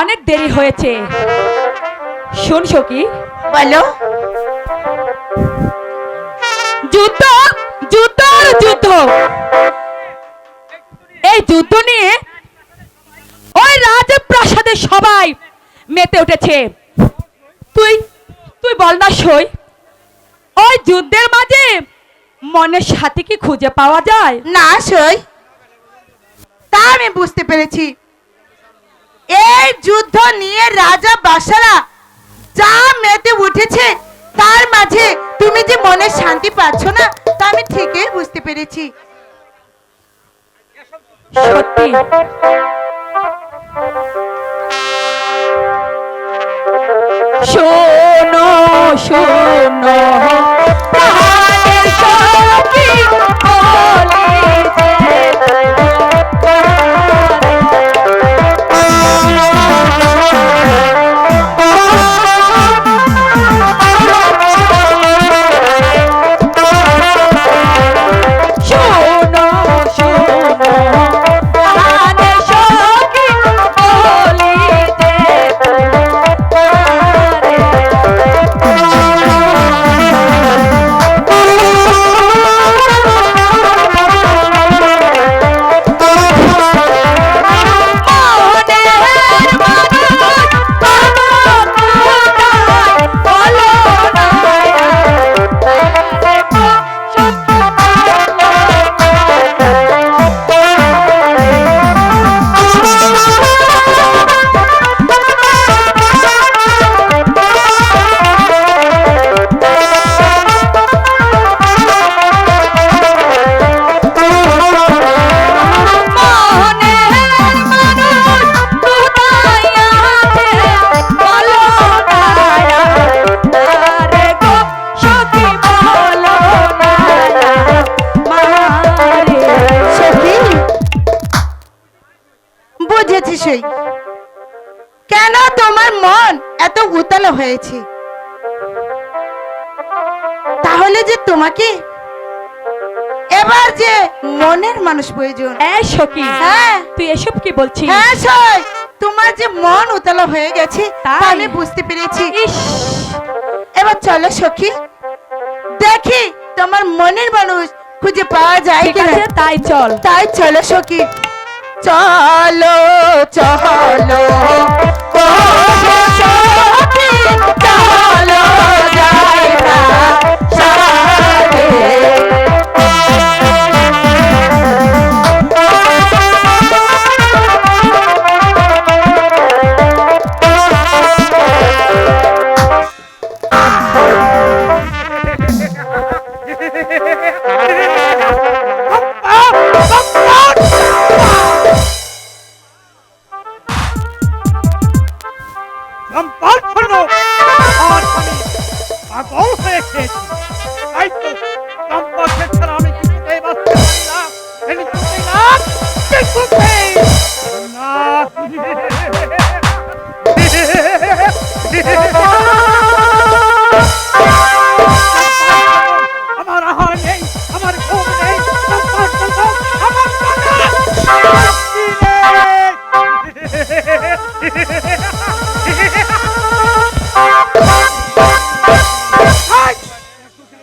অনেক দেরি হয়েছে। শোন সখী, বলো। যুদ্ধ যুদ্ধ আর যুদ্ধ, এই যুদ্ধ নিয়ে ওই রাজপ্রাসাদে সবাই মেতে উঠেছে। তুই তুই বল না সই, ওই যুদ্ধের মাঝে মনের সাথে কি খুঁজে পাওয়া যায়? না সই, তা আমি বুঝতে পেরেছি। এই যুদ্ধ নিয়ে রাজা বাসারা যা মেতে উঠেছে, তার মাঝে তুমি যে মনে শান্তি পাচ্ছ না, তা আমি ঠিকই বুঝতে পেরেছি। সত্যি শোনো শোনো প্রাণের সখী বলে যে শোনো শোনো প্রাণের সখী বলে যে বুঝেছি সই, কেন তোমার মন এত উতলা হয়েছে। তাহলে যে তোমাকে এবার যে মনের মানুষ প্রয়োজন। এই সখী, হ্যাঁ। তুই এসব কি বলছিস? হ্যাঁ সই, তোমার যে মন উতলা হয়ে গেছে তা তাই? আমি বুঝতে পেরেছি। ইস, এবার চলো সখী, দেখি তোমার মনের মানুষ খুঁজে পাওয়া যায় ঠিক কিনা। আছে, তাই চল। তাই চলো সখী, চলো চলো ও সখী, চলো যাই না সারে। সম্পাদ শোনো, আজ আমি পাগল হয়ে গেছি। তাই তো সম্পর্কে ছাড়া আমি কিছুতেই বাঁচতে পারি না। কিছুতেই না, কিছুতেই আমার আহার নেই, আমার ঘুম নেই, সম্পদ শোনো, আমার শান্তি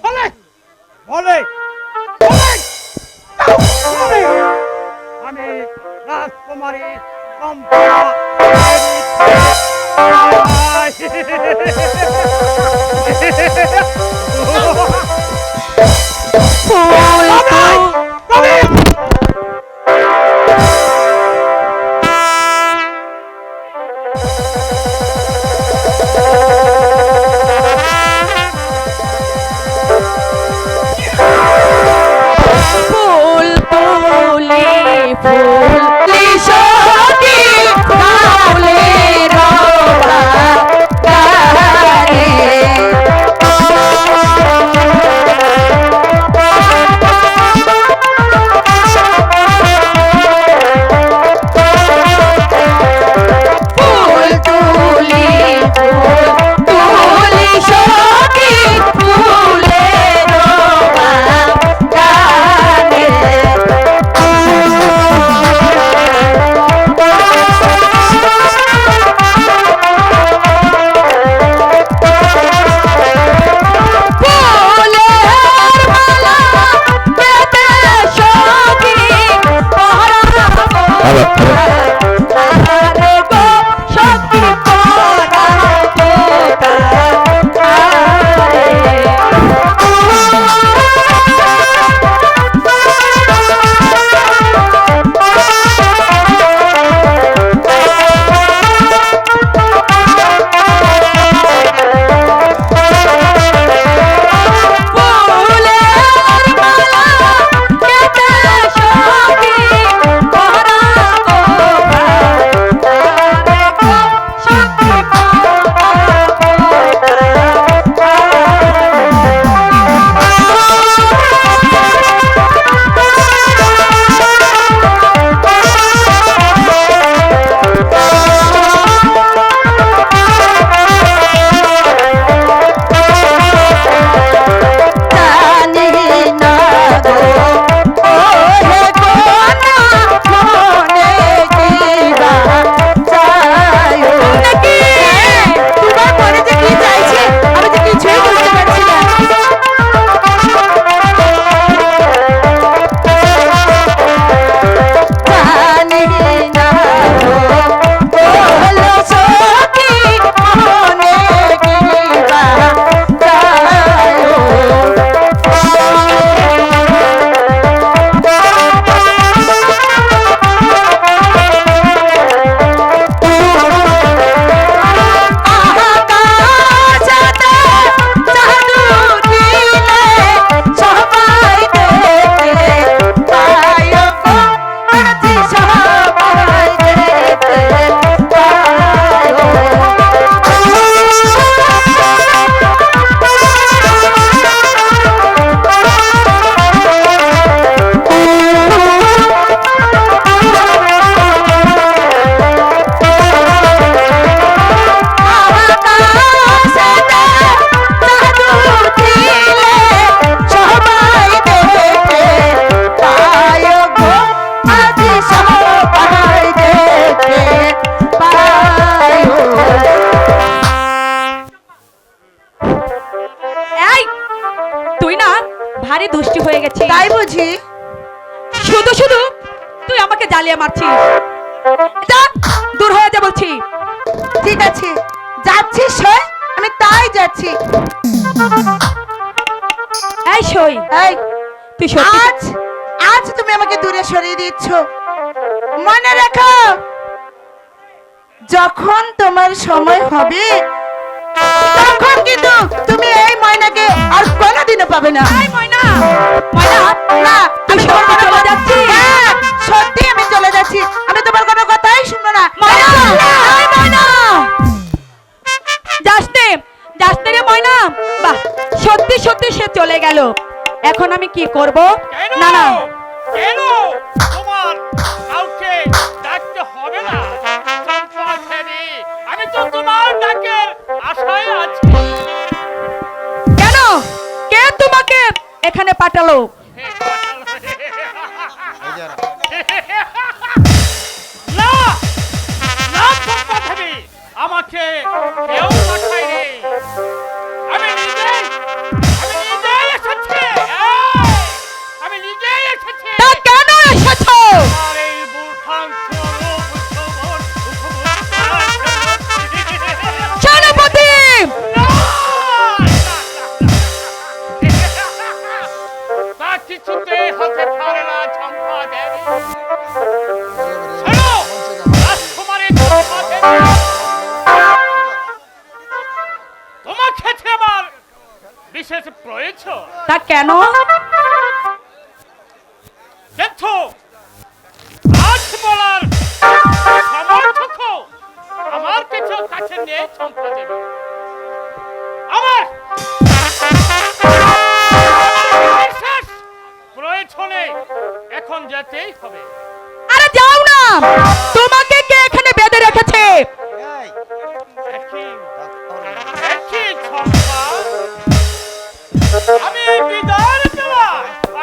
বলে বলে বলে আমি রাজকুমারী সম্পদ ফুল তুলি ফুলি সখী গাউলে রবা গারে। ফুল তুলি সখী ফুলে রবা গানে। জ্বালিয়ে মারছিস। যা, দূর হয়ে যা বলছি। ঠিক আছে, যাচ্ছি সই, আমি তাই যাচ্ছি। এই সই, এই, তুই সত্যি আজ আজ তুমি আমাকে দূরে সরিয়ে দিচ্ছ। মনে রাখো, যখন তোমার সময় হবে তখন কিন্তু তুমি এই ময়নাকে আর কোনোদিনও পাবে না। এই ময়না, ময়না, না, তুই আমি তোমার সত্যি কোনো চলে যাচ্ছিস? হ্যাঁ, সত্যি আমি চলে যাচ্ছি। আমি তোমার কোনো কথাই শুনবো না। ময়না, এই ময়না, যাস নে, যাস নে রে ময়না। বাহ, সত্যি সত্যি সে চলে গেল। এখন আমি কি করব? কেন? না না, কেন? তোমার কাউকে ডাকতে হবে না চম্পা দেবী, আমি তো তোমার ডাকের আশায় আছি। কেন? কে তোমাকে এখানে পাঠালো? না না চম্পা দেবী, আমাকে কেউ পাঠায়নি, আমি নিজেই এসেছি। আমি নিজেই এসেছি। তা কেন এসেছো? আমার এই বুখান্ত রূপ শোভন সেনাপতি! তা কিছুতেই হতে পারে না চম্পা দেবী। শোনো, রাজকুমারী চম্পা দেবী, তোমাকে আমার বিশেষ প্রয়োজন। তা কেন? দেখো, আজ বলার সমর্থক আমার কিছু কাছে নেই চম্পা দেবী। আমার বিশেষ প্রয়োজনে এখন যেতেই হবে। আরে যাও না, তোমাকে কে এখানে বেঁধে রেখেছে? একই চম্পা, আমি বিদায় দেওয়া,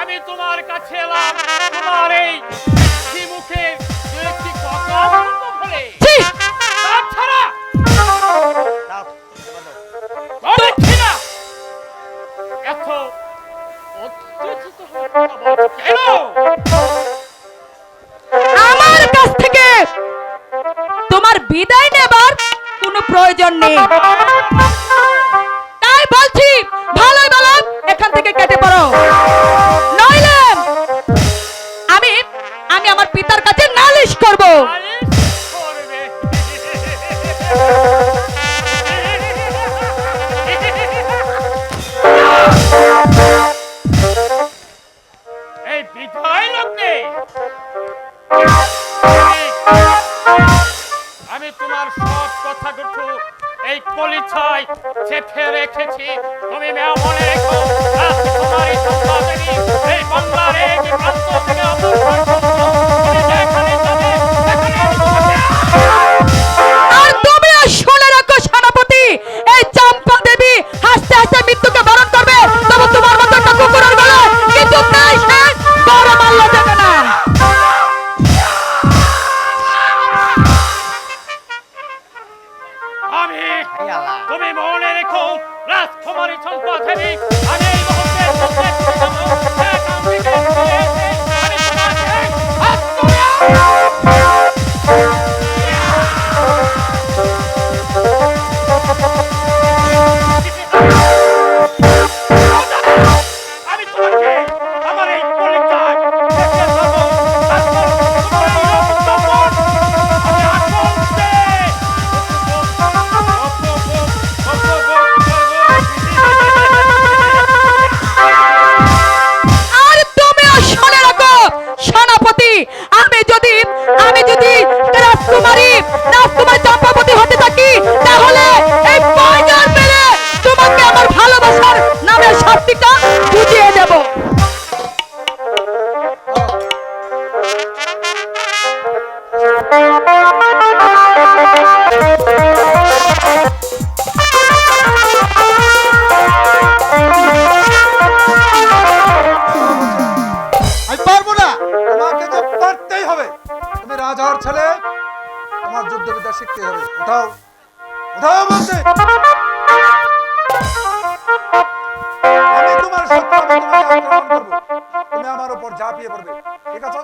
আমি তোমার কাছে এলাম তোমার এই মিষ্টি মুখের দু একটি কথা শুনবো বলে। ছি! তাছাড়া বলেছি না, এত উত্তেজিত হয়ে কথা বলছো কেন? আমার কাছ থেকে তোমার বিদায় নেবার কোনো প্রয়োজন নেই। তাই বলছি, ভালোই ভালো এখান থেকে কেটে পড়ো, নইলে আমি আমি আমার পিতার কাছে নালিশ করব। নালিশ করবে? এই বিদায় লগ্নে আমি তোমার সব কথাগুলো এই কলিছায় চেপে রেখেছি। তুমি মনে রেখো, রাজকুমারী চম্পা দেবী এই বাংলার এই প্রান্ত থেকে অপহরণ করছো। তুমি যেখানে যাবে সেখানে আমি তোমাকে আর তুমিও শুনে রাখো সেনাপতি, এই চম্পা দেবী হাসতে হাসতে মৃত্যুকে বরণ করবে, তবে তোমার মতো একটা কুকুরের গলায় কিছুতেই সে বড় মাল্য দেবে না। আমি, তুমি মনে রেখো, রাজকুমারী চম্পা দেবী, আমি এই মুহূর্তে চলে যাবো সেখান থেকে ফিরে এসে আমি তোমাকে আমি তোমাকে আমার এই কলিজায় রেখে যাবো। তারপর তোমার এই রক্তপট আমি আকলতে আর তুমিও শুনে রাখো সেনাপতি, আমি যদি রাজকুমারী চম্পাবতী হতে থাকি, তাহলে এই প্রয়োজন পেলে তোমাকে আমার ভালোবাসার নামে শাস্তিটা বুঝিয়ে দেব। আমি পারবো না, তোমাকে তো পারতেই হবে। তুমি রাজার ছেলে, তোমার যুদ্ধবিদ্যা শিখতে হবে। উঠাও, উঠাও বলতে। আমি তোমার শত্রু, আমি তোমাকে আক্রমণ করবো, তুমি আমার উপর ঝাঁপিয়ে পড়বে, ঠিক আছে?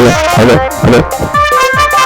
ধন্যবাদ।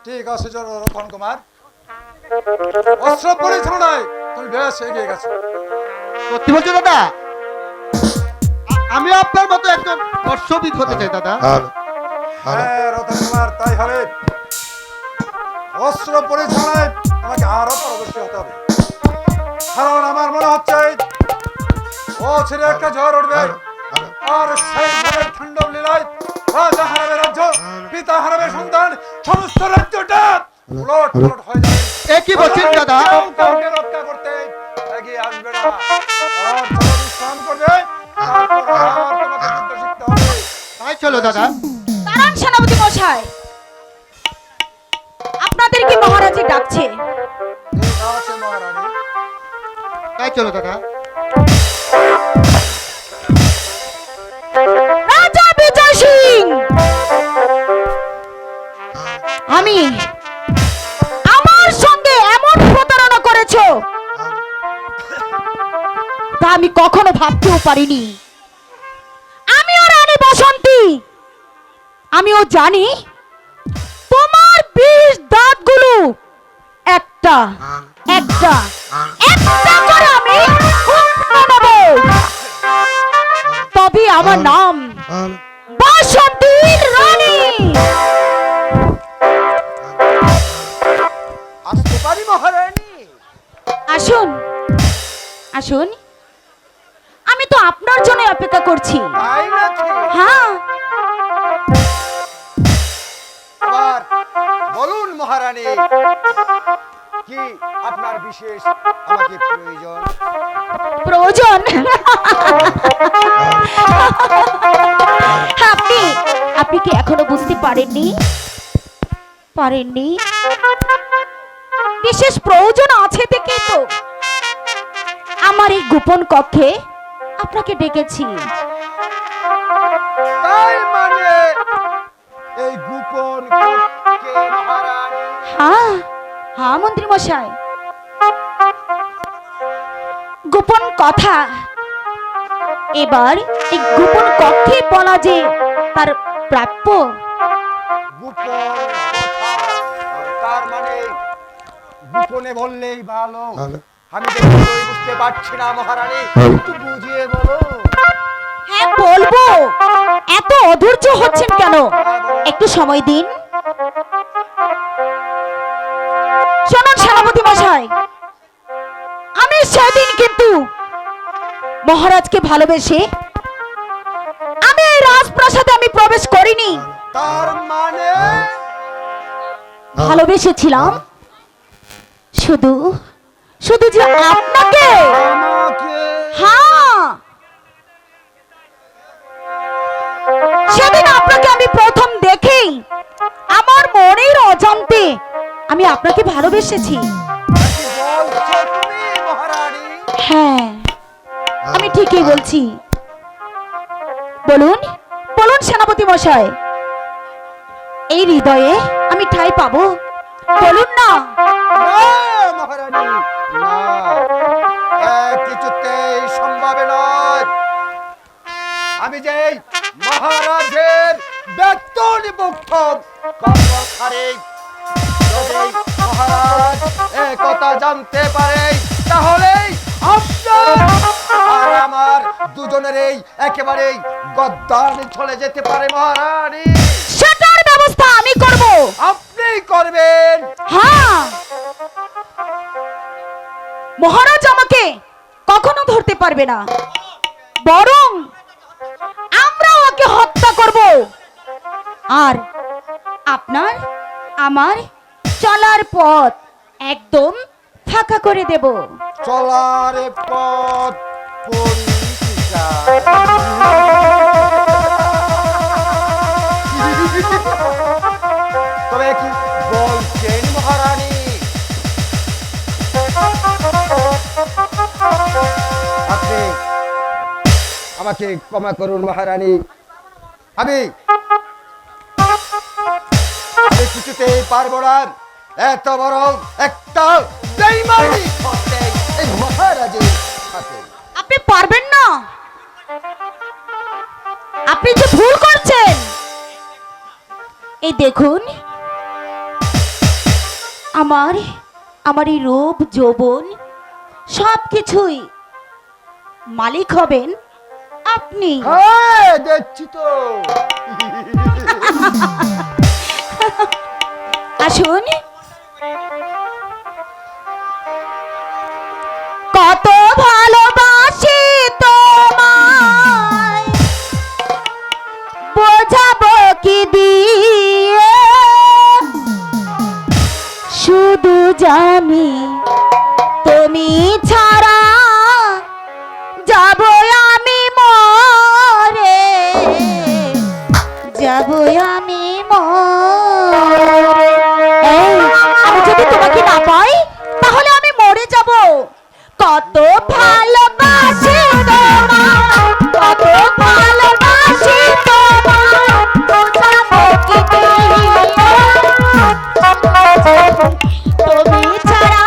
ঠিক আছে রতন কুমার, অস্ত্র পরিচালনায় তুমি বেশ এগিয়ে গেছো। সত্যি বলছো দাদা? আমি আপনার মতো একজন অশ্ববিদ হতে চাই দাদা। হ্যাঁ রতন কুমার, তাই হবে। অস্ত্র পরিচালনায় আমাকে আরো পারদর্শী হতে হবে, কারণ আমার মনে হচ্ছে ও ছেড়ে একটা ঝড় উঠবে, আর সেই ঝড়ের ঠান্ডব লীলায় রাজা হারাবে রাজ্য, পিতা হারাবে সন্তান, সমস্ত রাজ্যটা উলট পালট হয়ে যাবে। এ কি বলছেন দাদা? কেউ কাউকে রক্ষা করতে এগিয়ে আসবে না, আর চলো বিশ্রাম করবে, তারপর আর তোমাকে যুদ্ধ শিখতে হবে। তাই চলো দাদা। দাঁড়ান সেনাপতি মশাই, আপনাদেরকে মহারাজই ডাকছে। ঠিক আছে মহারানী। তাই চলো দাদা। রাজা বিজয় সিং, আমি আমার সঙ্গে এমন প্রতারণা করেছো তা আমি কখনো ভাবতেও পারিনি। আমিও রানী বসন্তী, আমিও জানি তোমার 20 দাঁতগুলো একটা একটা একটা করে আমি উপড়ে নেব, তবে আমার নাম বসন্তীর রানী। আসতে পারি মহারানী? আসুন আসুন, আমি তো আপনার জন্য অপেক্ষা করছি। তাই নাকি? হ্যাঁ, এবার বলুন মহারানী, কি আপনার বিশেষ আমাকে প্রয়োজন? প্রয়োজন? আপনি আপনি কি এখনো বুঝতে পারেননি? বিশেষ প্রয়োজন আছে দেখে তো আমার এই গোপন কক্ষে আপনাকে ডেকেছি। তাই মানে এই গোপন কক্ষে মহারানী? হ্যাঁ হ্যাঁ মন্ত্রী মশাই, গোপন কথা এবার এই গোপন কক্ষে বলা যে তার প্রাপ্য। গোপন কথা, তার মানে গোপনে বললেই ভালো। আমি তো কিছুই বুঝতে পারছি না মহারানী, একটু বুঝিয়ে বলো। হ্যাঁ বলবো, এত অধৈর্য হচ্ছেন কেন? একটু সময় দিন। শুনুন সেনাপতি মশাই, আমি সেদিন কিন্তু মহারাজকে ভালোবেসে আমি এই রাজপ্রাসাদে আমি প্রবেশ করিনি। তার মানে ভালোবেসেছিলাম শুধু শুধু যে আপনাকে। আমাকে? হ্যাঁ, সেদিন আপনাকে আমি প্রথম দেখেই আমার মনের অজান্তে আমি আপনাকে ভালোবেসেছি। কি বলছো তুমি মহারানী? হ্যাঁ, আমি ঠিকই বলছি। বলুন বলুন সেনাপতি মশাই, এই হৃদয়ে আমি ঠাঁই পাবো? বলুন না। না মহারানী, না, কিছুতেই সম্ভব নয়। আমি যে মহারাজের বেতনভুক্ত কর্মচারী, যদি মহারাজ কথা জানতে পারে তাহলেই আপনার আর আমার দুজনেরই একেবারেই গদ্দান চলে যেতে পারে মহারানী। সেটার ব্যবস্থা আমি করব। আপনি করবেন? হ্যাঁ, মহারাজ আমাকে কখনো ধরতে পারবে না, বরং আমরা ওকে হত্যা করব আর আপনার আমার চলার পথ একদম ফাঁকা করে দেব। চলার পথ পরিষ্কার। তবে কি বলছেন মহারানী? আপনি আমাকে ক্ষমা করুন মহারানী, আমি কিছুতেই পারবো না এত বড় একটা বেঈমানি করতে এই মহারাজের সাথে। আপনি পারবেন না, আপনি যে ভুল করছেন। এই দেখুন, আমার এই রূপ যৌবন সবকিছুই মালিক হবেন আপনি। হ্যাঁ, দেখছি তো। আসুন, কত ভালোবাসি তোমায়, বোঝাবো কি দিয়ে, শুধু জানি তুমি ছাড়া যাব আমি মরে, যাব আমি মরে। এই, আমি যদি তোমাকে না পাই তাহলে আমি মরে যাব। কত ভালোবাসি তোমায়, কত ভালোবাসি তোমায়, বোঝাবো কি দিয়ে, তুমি ছাড়া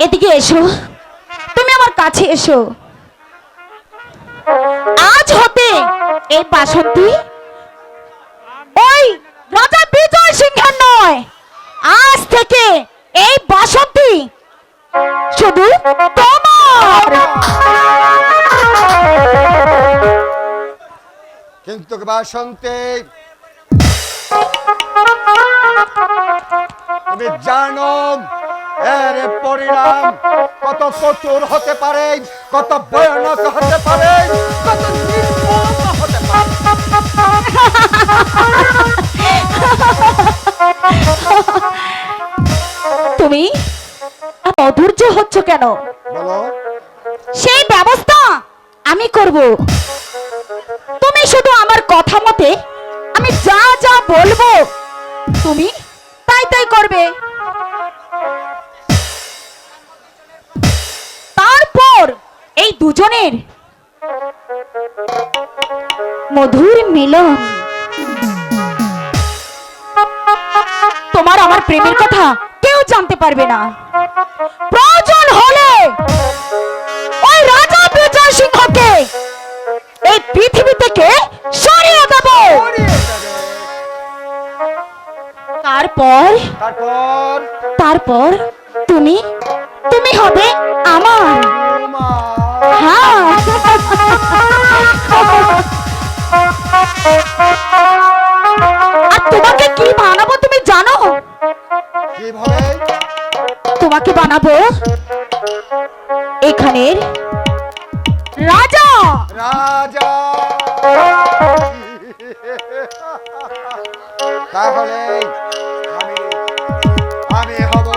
এদিকে এসো, তুমি আমার কাছে এসো। আজ হতে এই বাসন্তী ওই রাজা বিজয় সিংহের নয়, আজ থেকে এই বাসন্তী শুধু তোমার। কিন্তু বাসন্তী, তুমি জানো এর পরিণাম কত কঠোর হতে পারে, কত ভয়ানক হতে পারে, কত নির্মম হতে পারে। তুমি এত অধৈর্য হচ্ছ কেন? বলো। সেই ব্যবস্থা আমি করব। তুমি শুধু আমার কথা মতে আমি যা যা বলবো তুমি তাই তাই করবে। তারপর এই দুজনের মধুর মিলন। তোমার আমার প্রেমের কথা কেউ জানতে পারবে না। প্রয়োজন হলে ওই রাজা বিজয় সিংহকে এই পৃথিবী থেকে সরিয়ে দেব। তারপর তারপর তারপর তুমি তুমি হবে আমার। হ্যাঁ, আর তোমাকে কি বানাবো তুমি জানো? কিভাবে? তোমাকে বানাবো এখানের রাজা। রাজা। তাহলে আমি আমি হব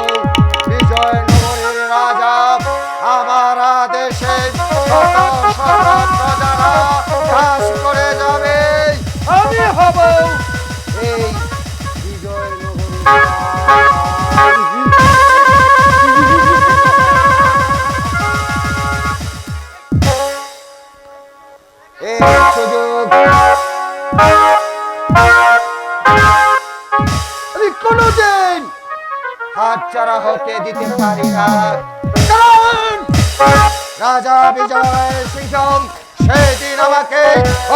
বিজয়নগরের রাজা। আমার আদেশে শত শত প্রজারা কাজ করে যাবে। আমি হব এই বিজয়নগরের রাজা। এই সুযোগ আমি কোনোদিন হাতছাড়া হতে দিতে পারি না। কারণ রাজা বিজয় সিংহ সেদিন আমাকে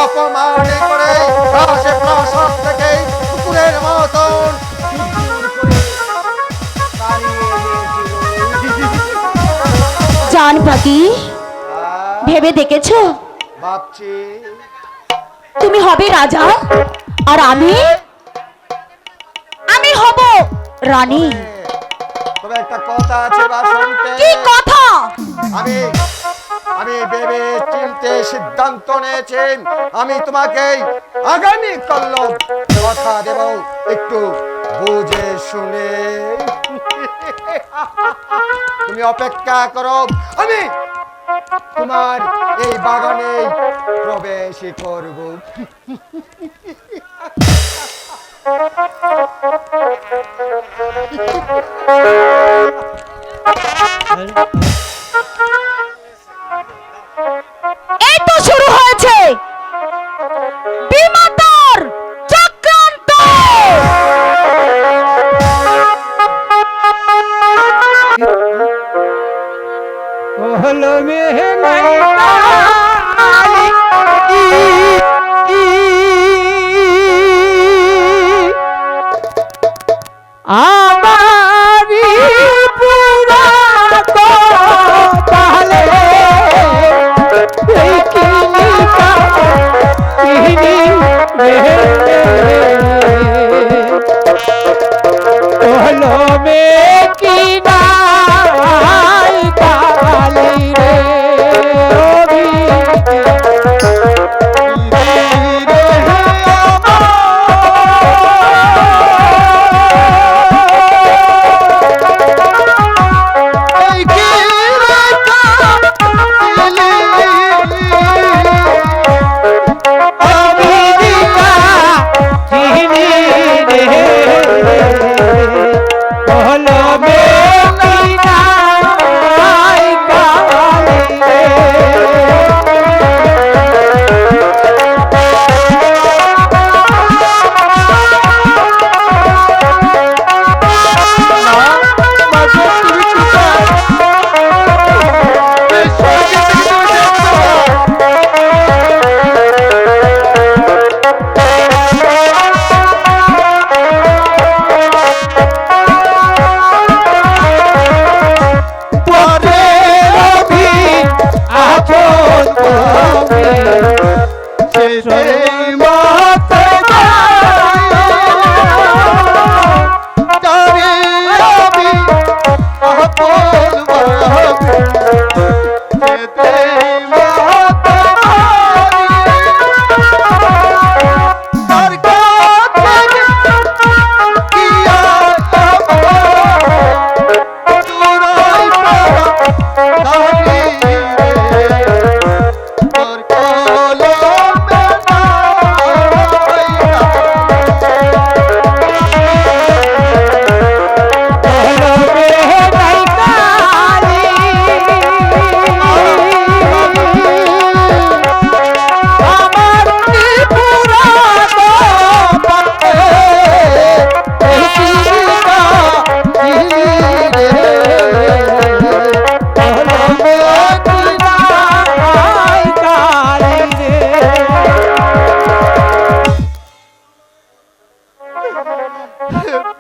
অপমান করে রাজপ্রাসাদ থেকে কুকুরের মতন দূর করে তাড়িয়ে দিয়েছিল। জান পাখি, ভেবে দেখেছো ভাবছি তুমি হবে রাজা আর আমি আমি হব রানী। তবে একটা কথা আছে বাসন্তী। কি কথা? আমি আমি ভেবে চিন্তে সিদ্ধান্ত নিয়েছি। আমি তোমাকে আগামী কাল কথা দেব, একটু বুঝে শুনে তুমি অপেক্ষা করো। আমি তোমার এই বাগানে প্রবেশ করব। এই তো শুরু হয়েছে বিমাতার চক্রান্ত। হলো মেহমান আমারি পুরা তাহলে এই কিনিকা কিনি হলো মে কিনা কালি রে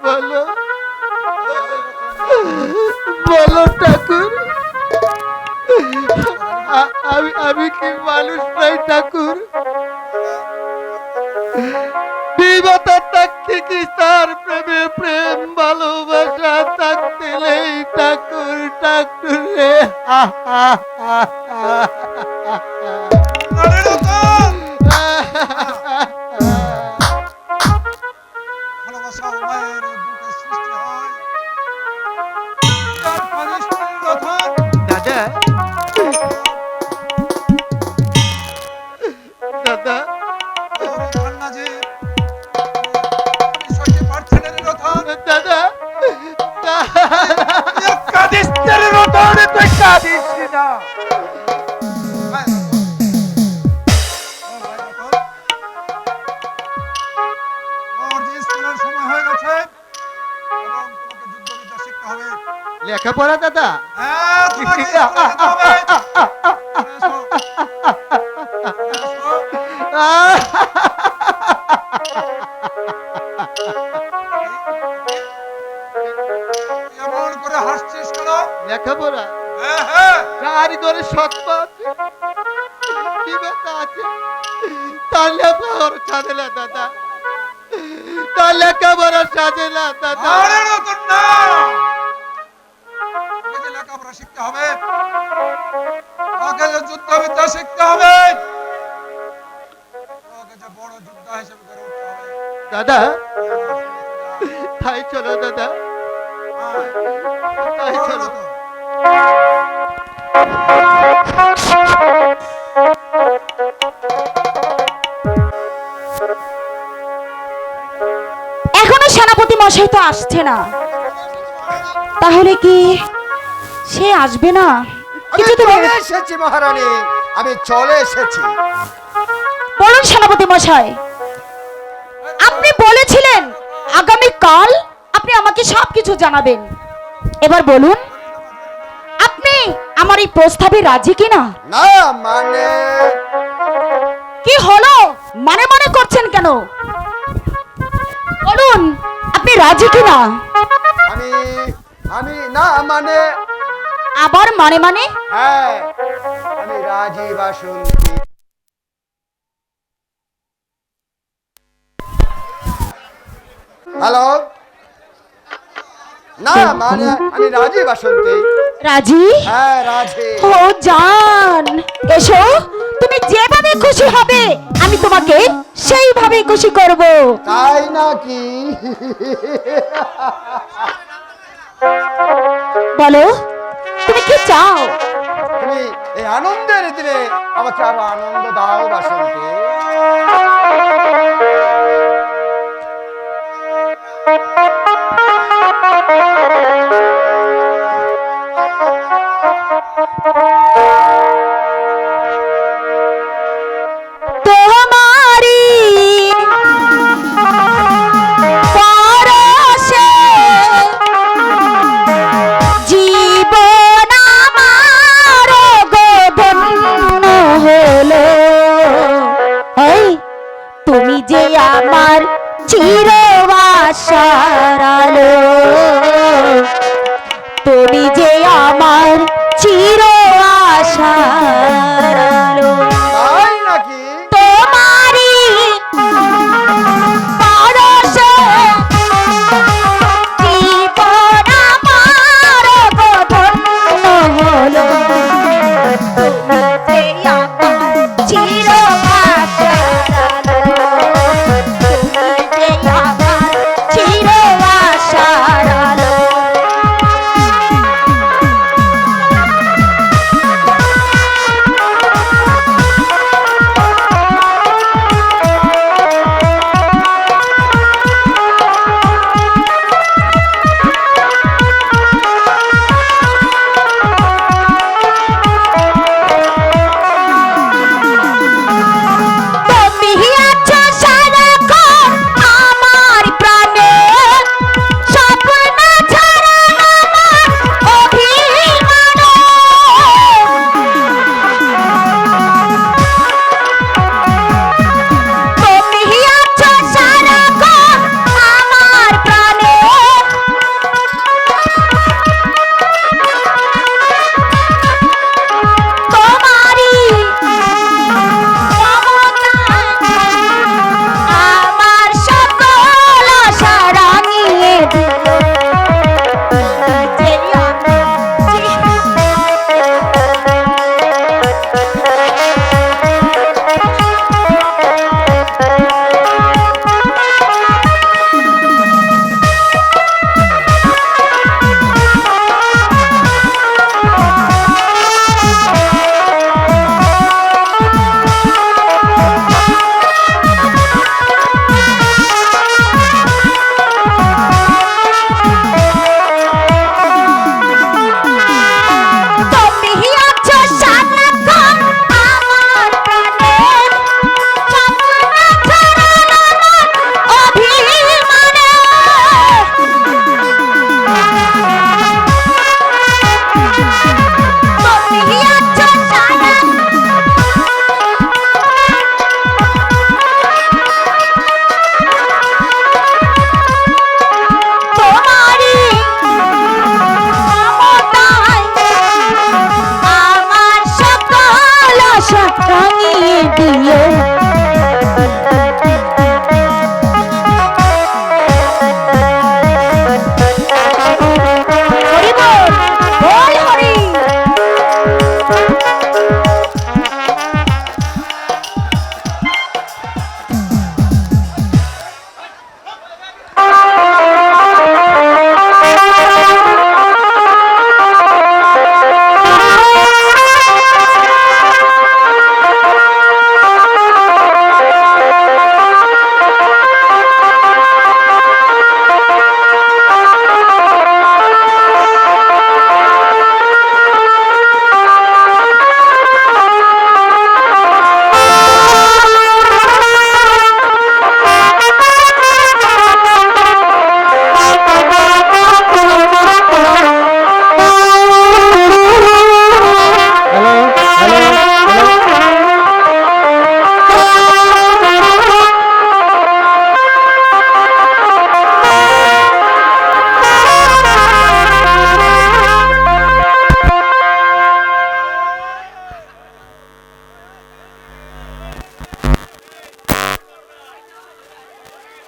বলো বলো ঠাকুর, আমি কি মানুষ নই ঠাকুর? বিবাতা থাকতে কি তার প্রেমে প্রেম, ভালোবাসা থাকতে নেই ঠাকুর, ঠাকুর রে। ভালোবাসা মায়ের বুকে সৃষ্টি হয়, তার পানিষ্ঠের কথা দাদা দাদা গৌরী খান্নাজি সইতে পারছেন এর রতন। দাদা কাঁদিস না রে রতন, তুই কাঁদিস না। ভাই রতন, ও ভাই রতন, ওর যে স্কুলের সময় হয়ে গেছে এবং তোমাকে যুদ্ধবিদ্যা শিখতে হবে। লেখাপড়া দাদা? হ্যাঁ, তোমাকে স্কুলে যেতে হবে। এসো, এসো। এমন করে হাসছিস কেন? লেখাপড়া হ্যাঁ হ্যাঁ, চার ঘরে সৎপা আছে, বিবেক আছে, তার লেখাপড়া সাজে না দাদা, তার লেখাপড়া সাজে না দাদা। আরে রতন না, তোকে যে লেখাপড়া শিখতে হবে, তোকে যে যুদ্ধবিদ্যা শিখতে হবে, তোকে যে বড় যোদ্ধা হিসেবে গড়ে উঠতে হবে। দাদা তাই চলো দাদা, আয়, তাই বড় চলো। রতন। এখনো সেনাপতি মশাই তো আসছে না, তাহলে কি সে আসবে না? আমি কিছু তো চলে এসেছি মহারানী, আমি চলে এসেছি। বলুন সেনাপতি মশাই, আপনি বলেছিলেন আগামী কাল আপনি আমাকে সবকিছু জানাবেন। এবার বলুন আপনি আমার এই প্রস্তাবে রাজি কিনা? না মানে কি হলো, মানে মানে করছেন কেন? বলুন আপনি রাজি কিনা? আমি আমি না মানে আবার মানে মানে? হ্যাঁ, আমি রাজি বাসন্তী। হ্যালো, না মানে আমি রাজি বাসন্তী। রাজি? হ্যাঁ রাজি। ও জান, এসো, তুমি যেভাবে খুশি হবে আমি তোমাকে সেইভাবে খুশি করব। তাই নাকি? বলো তুমি কি চাও? তুমি এই আনন্দের দিনে আমাকে আরো আনন্দ দাও বাসন্তী।